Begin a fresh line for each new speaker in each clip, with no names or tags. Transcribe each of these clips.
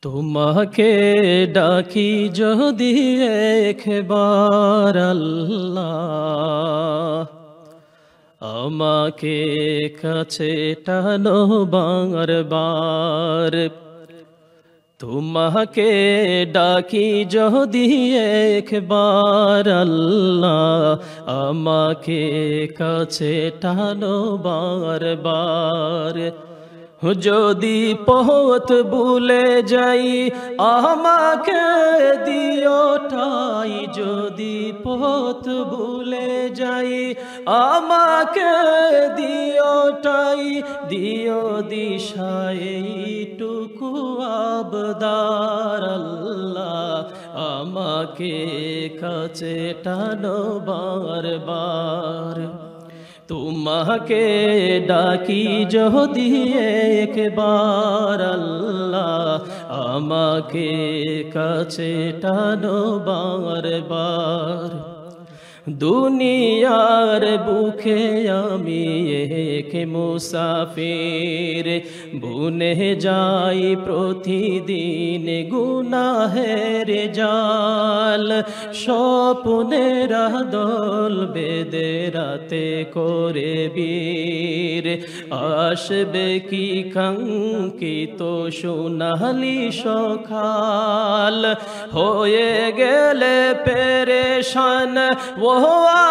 তোমাকে ডাকি যদি একবার আল্লাহ, আমাকে কাছে টানো বারবার। তোমাকে ডাকি যদি একবার আল্লাহ, আমাকে কাছে টানো বারবার। যদি পথ ভুলে যাই আমাকে দিও ঠাই, যদি পথ ভুলে যাই আমাকে দিও ঠাই, দিও দিশায় এইটুকু আবদার আল্লাহ, আমাকে কাছে টানো বারবার। তোমাকে ডাকি যদি একবার আল্লাহ, আমাকে কাছে টানো বারবার। দুনিয়ার বুকে আমি এক মুসাফির, বুনে যাই প্রতিদিন গুনাহের জাল। স্বপ্নের দল বেঁধে রাতে করে বীর, আসবে কি কাঙ্ক্ষিত সোনালি সকাল। হয়ে গেলে পেরেশান ও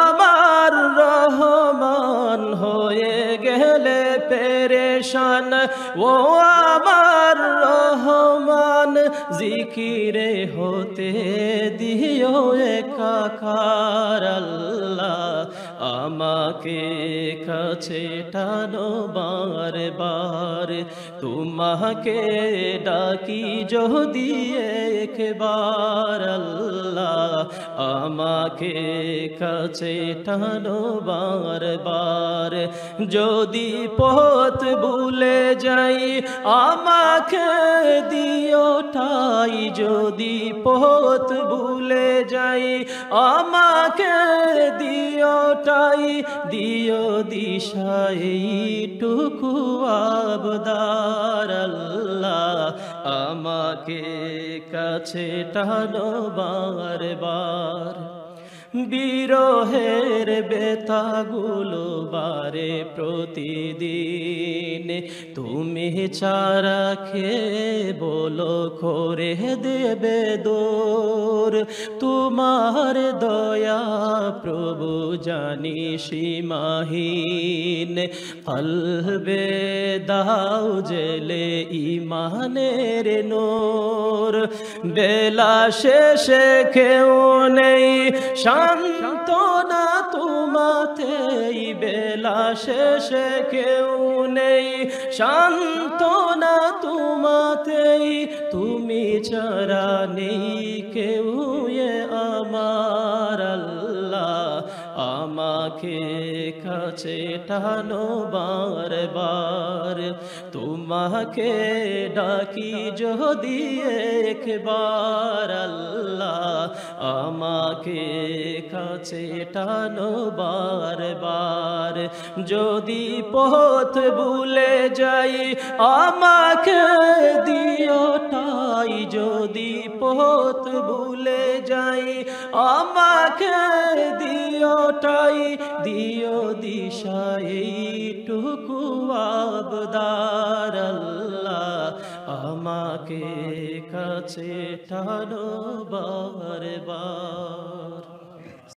আমার রহমান, হয়ে গেলে পেরেশান ও আমার রহমান। জিকিরে হতে দিও একাকার আল্লাহ, আমাকে কাছে টানো বারবার। তোমাকে ডাকি যদি একবার আল্লাহ, আমাকে কাছে টানো বারবার। যদি পথ ভুলে যাই আমাকে দিও ঠাই, যদি পথ ভুলে যাই আমাকে দিও ঠাই, দিও দিশায় এইটুকু আবদার আল্লাহ, আমাকে কাছে টানো বারবার। বিরহের বেতাগুলো বারে প্রতিদিন, তুমি ছাড়া খেয়ে বলো করে দেবে দূর। তোমার দয়া প্রভু জানি সীমাহীন, কলবে দাও জেলে ইমানের নূর। বেলা শেষে কেউ নেই সান্ত্বনা তোমাতেই, বেলা শেষে কেউ নেই সান্ত্বনা তোমাতেই। তুমি ছাড়া নেই কেউ আমার আল্লাহ, আমাকে কাছে টানো বারবার। তোমাকে ডাকি যদি একবার আল্লাহ, আমাকে কাছে টানো বারবার। যদি পথ ভুলে যাই আমাকে দিও ঠাই, যদি পথ ভুলে যাই আমাকে দিও ঠাই, দিও দিশায় এইটুকু আবদার আল্লাহ, আমাকে কাছে টানো বারবার।